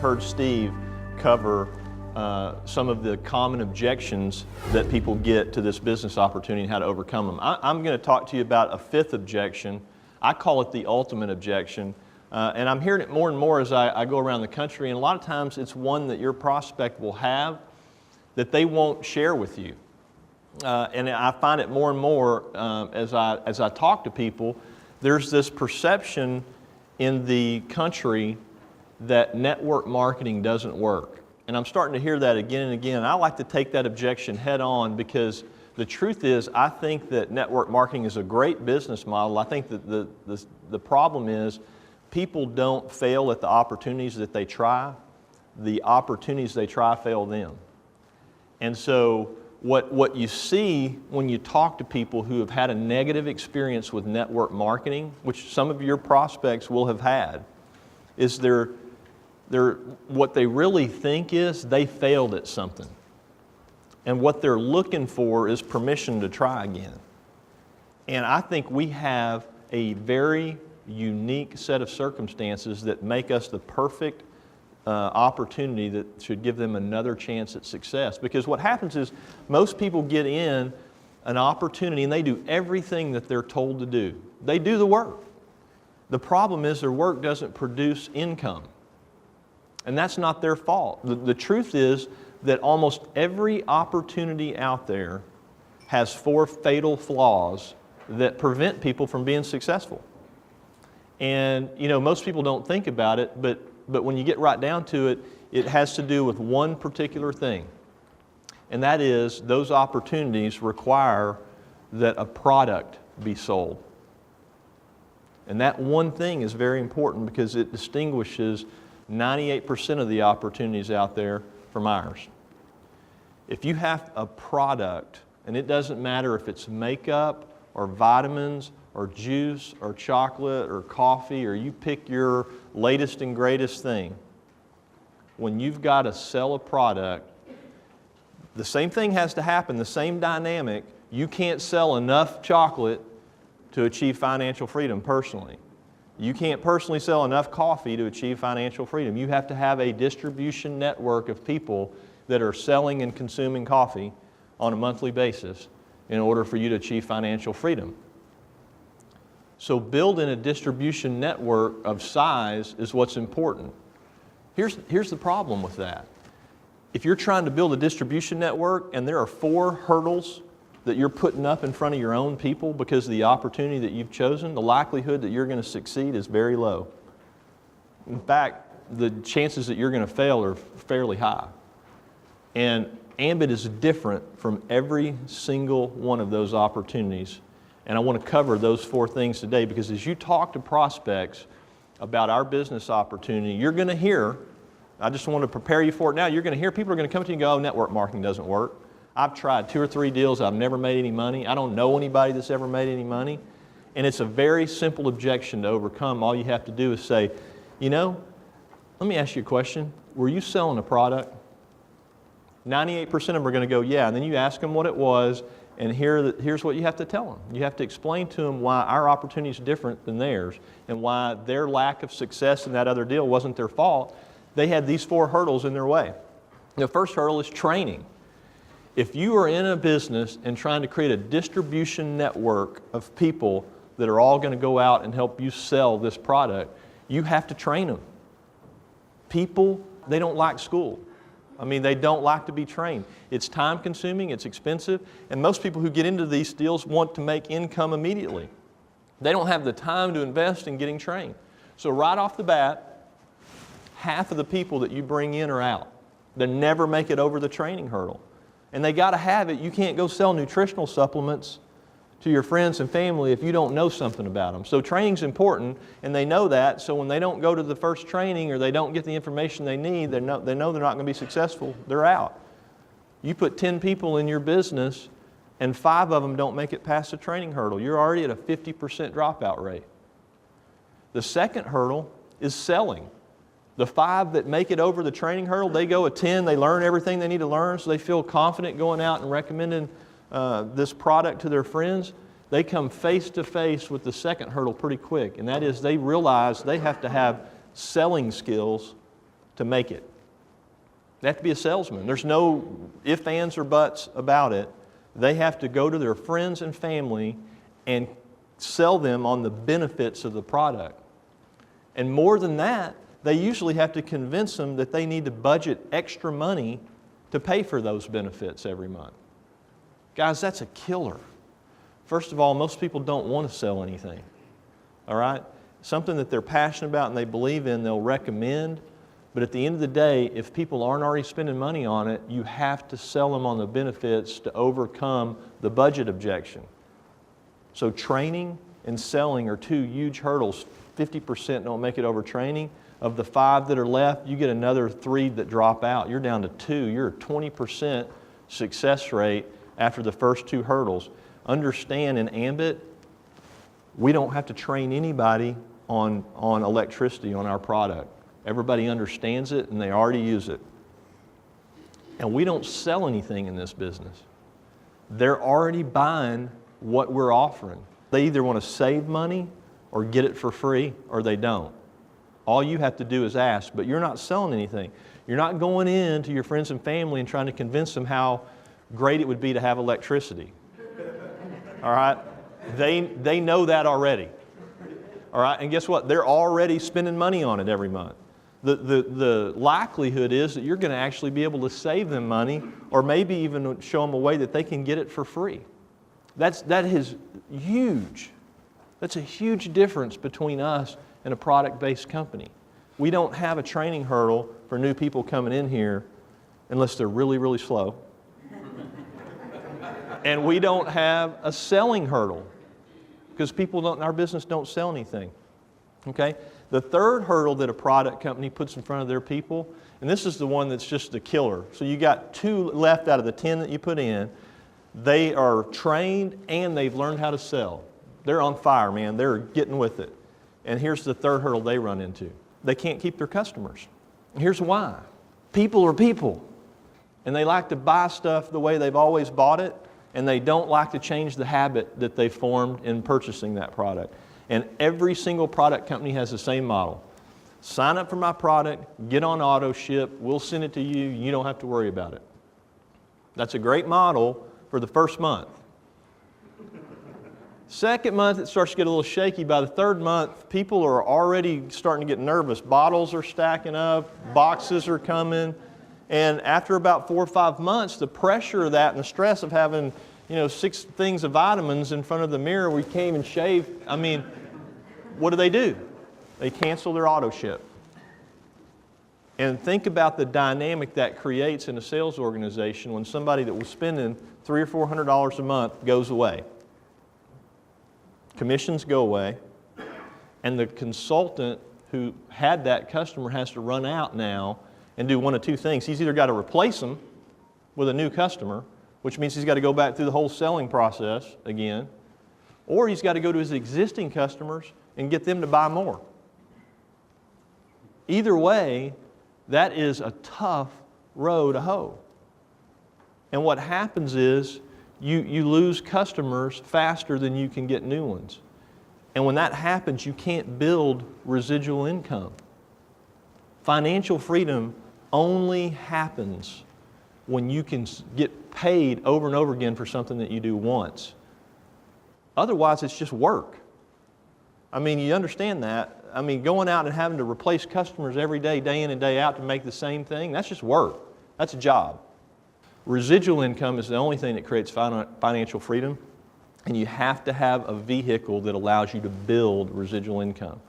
heard Steve cover some of the common objections that people get to this business opportunity and how to overcome them. I'm going to talk to you about a fifth objection. I call it the ultimate objection. And I'm hearing it more and more as I go around the country, and a lot of times it's one that your prospect will have that they won't share with you. And I find it more and more as I talk to people, there's this perception in the country that network marketing doesn't work. And I'm starting to hear that again and again. I like to take that objection head on because the truth is I think that network marketing is a great business model. I think that the problem is people don't fail at the opportunities that they try. The opportunities they try fail them. And so what you see when you talk to people who have had a negative experience with network marketing, which some of your prospects will have had, is what they really think is they failed at something. And what they're looking for is permission to try again. And I think we have a very unique set of circumstances that make us the perfect opportunity that should give them another chance at success. Because what happens is most people get in an opportunity and they do everything that they're told to do. They do the work. The problem is their work doesn't produce income. And that's not their fault. The truth is that almost every opportunity out there has 4 fatal flaws that prevent people from being successful. And you know, most people don't think about it, but when you get right down to it, it has to do with one particular thing. And that is those opportunities require that a product be sold. And that one thing is very important because it distinguishes 98% of the opportunities out there from ours. If you have a product, and it doesn't matter if it's makeup or vitamins or juice or chocolate or coffee, or you pick your latest and greatest thing, when you've got to sell a product, the same thing has to happen, the same dynamic. You can't sell enough chocolate to achieve financial freedom personally. You can't personally sell enough coffee to achieve financial freedom. You have to have a distribution network of people that are selling and consuming coffee on a monthly basis in order for you to achieve financial freedom. So building a distribution network of size is what's important. Here's the problem with that. If you're trying to build a distribution network and there are 4 hurdles that you're putting up in front of your own people because of the opportunity that you've chosen, the likelihood that you're going to succeed is very low. In fact, the chances that you're going to fail are fairly high. And Ambit is different from every single one of those opportunities. And I want to cover those 4 things today because as you talk to prospects about our business opportunity, you're going to hear, I just want to prepare you for it now, you're going to hear people are going to come to you and go, oh, network marketing doesn't work. I've tried 2 or 3 deals, I've never made any money. I don't know anybody that's ever made any money. And it's a very simple objection to overcome. All you have to do is say, you know, let me ask you a question. Were you selling a product? 98% of them are going to go, yeah. And then you ask them what it was, and here's what you have to tell them. You have to explain to them why our opportunity is different than theirs and why their lack of success in that other deal wasn't their fault. They had these 4 hurdles in their way. The first hurdle is training. If you are in a business and trying to create a distribution network of people that are all going to go out and help you sell this product, you have to train them. People, they don't like school. I mean, they don't like to be trained. It's time consuming, it's expensive, and most people who get into these deals want to make income immediately. They don't have the time to invest in getting trained. So right off the bat, half of the people that you bring in are out. They never make it over the training hurdle. And they got to have it. You can't go sell nutritional supplements to your friends and family if you don't know something about them. So training's important, and they know that. So when they don't go to the first training or they don't get the information they need, they know they're not going to be successful. They're out. You put 10 people in your business, and 5 of them don't make it past the training hurdle. You're already at a 50% dropout rate. The second hurdle is selling. The 5 that make it over the training hurdle, they go a 10, they learn everything they need to learn, so they feel confident going out and recommending this product to their friends. They come face to face with the second hurdle pretty quick, and that is they realize they have to have selling skills to make it. They have to be a salesman. There's no ifs, ands, or buts about it. They have to go to their friends and family and sell them on the benefits of the product. And more than that, they usually have to convince them that they need to budget extra money to pay for those benefits every month. Guys, that's a killer. First of all, most people don't want to sell anything. All right? Something that they're passionate about and they believe in, they'll recommend. But at the end of the day, if people aren't already spending money on it, you have to sell them on the benefits to overcome the budget objection. So training and selling are two huge hurdles. 50% don't make it over training. Of the 5 that are left, you get another 3 that drop out. You're down to 2. You're a 20% success rate after the first 2 hurdles. Understand, in Ambit, we don't have to train anybody on electricity on our product. Everybody understands it and they already use it. And we don't sell anything in this business. They're already buying what we're offering. They either want to save money or get it for free, or they don't. All you have to do is ask, but you're not selling anything. You're not going in to your friends and family and trying to convince them how great it would be to have electricity. All right? They know that already. All right? And guess what? They're already spending money on it every month. The likelihood is that you're going to actually be able to save them money, or maybe even show them a way that they can get it for free. That is huge. That's a huge difference between us and a product-based company. We don't have a training hurdle for new people coming in here unless they're really, really slow. And we don't have a selling hurdle because people in our business don't sell anything. Okay? The third hurdle that a product company puts in front of their people, and this is the one that's just the killer. So you got 2 left out of the 10 that you put in. They are trained and they've learned how to sell. They're on fire, man. They're getting with it. And here's the third hurdle they run into. They can't keep their customers. Here's why. People are people. And they like to buy stuff the way they've always bought it, and they don't like to change the habit that they formed in purchasing that product. And every single product company has the same model. Sign up for my product, get on auto ship, we'll send it to you, you don't have to worry about it. That's a great model for the first month. Second month, it starts to get a little shaky. By the third month, people are already starting to get nervous. Bottles are stacking up, boxes are coming, and after about 4 or 5 months, the pressure of that and the stress of having 6 things of vitamins in front of the mirror, we can't even shave. I mean, what do? They cancel their auto ship. And think about the dynamic that creates in a sales organization when somebody that was spending $300 or $400 a month goes away. Commissions go away, and the consultant who had that customer has to run out now and do one of 2 things. He's either got to replace them with a new customer, which means he's got to go back through the whole selling process again, or he's got to go to his existing customers and get them to buy more. Either way, that is a tough row to hoe. And what happens is you lose customers faster than you can get new ones. And when that happens, you can't build residual income. Financial freedom only happens when you can get paid over and over again for something that you do once. Otherwise, it's just work. I mean, you understand that. I mean, going out and having to replace customers every day, day in and day out to make the same thing, that's just work. That's a job. Residual income is the only thing that creates financial freedom, and you have to have a vehicle that allows you to build residual income.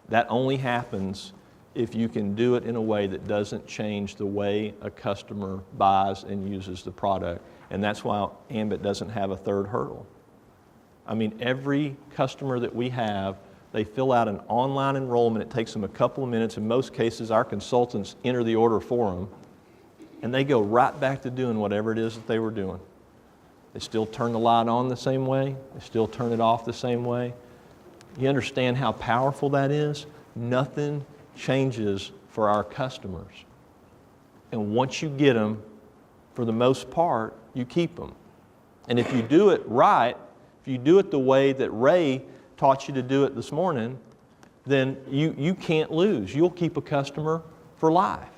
That only happens if you can do it in a way that doesn't change the way a customer buys and uses the product. And that's why Ambit doesn't have a third hurdle. I mean, every customer that we have, they fill out an online enrollment. It takes them a couple of minutes. In most cases, our consultants enter the order for them, and they go right back to doing whatever it is that they were doing. They still turn the light on the same way. They still turn it off the same way. You understand how powerful that is? Nothing changes for our customers. And once you get them, for the most part, you keep them. And if you do it right, if you do it the way that Ray taught you to do it this morning, then you can't lose. You'll keep a customer for life.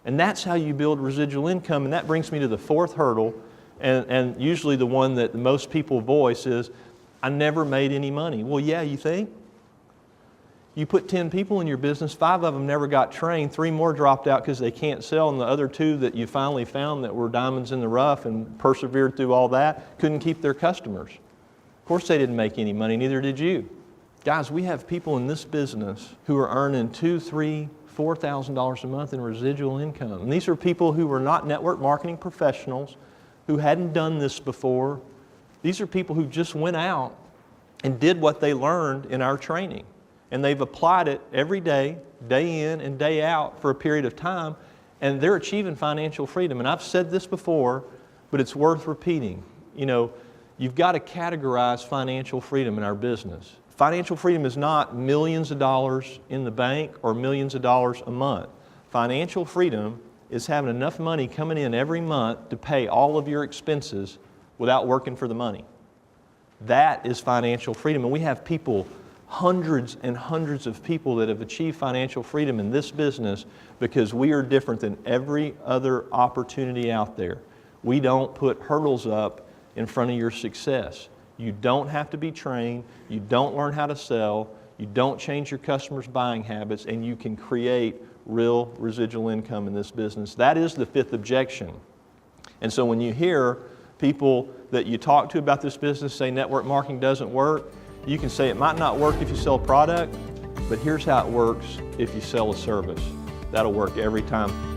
And that's how you build residual income. And that brings me to the fourth hurdle, and usually the one that most people voice is, I never made any money. Well, yeah, you think? You put 10 people in your business, 5 of them never got trained, 3 more dropped out because they can't sell, and the other 2 that you finally found that were diamonds in the rough and persevered through all that couldn't keep their customers. Of course they didn't make any money, neither did you. Guys, we have people in this business who are earning $2,000, $3,000, $4,000 a month in residual income. And these are people who were not network marketing professionals, who hadn't done this before. These are people who just went out and did what they learned in our training. And they've applied it every day, day in and day out for a period of time, and they're achieving financial freedom. And I've said this before, but it's worth repeating. You know, you've got to categorize financial freedom in our business. Financial freedom is not millions of dollars in the bank or millions of dollars a month. Financial freedom is having enough money coming in every month to pay all of your expenses without working for the money. That is financial freedom. And we have people, hundreds and hundreds of people that have achieved financial freedom in this business because we are different than every other opportunity out there. We don't put hurdles up in front of your success. You don't have to be trained, you don't learn how to sell, you don't change your customers' buying habits, and you can create real residual income in this business. That is the fifth objection. And so when you hear people that you talk to about this business say network marketing doesn't work, you can say it might not work if you sell a product, but here's how it works if you sell a service. That'll work every time.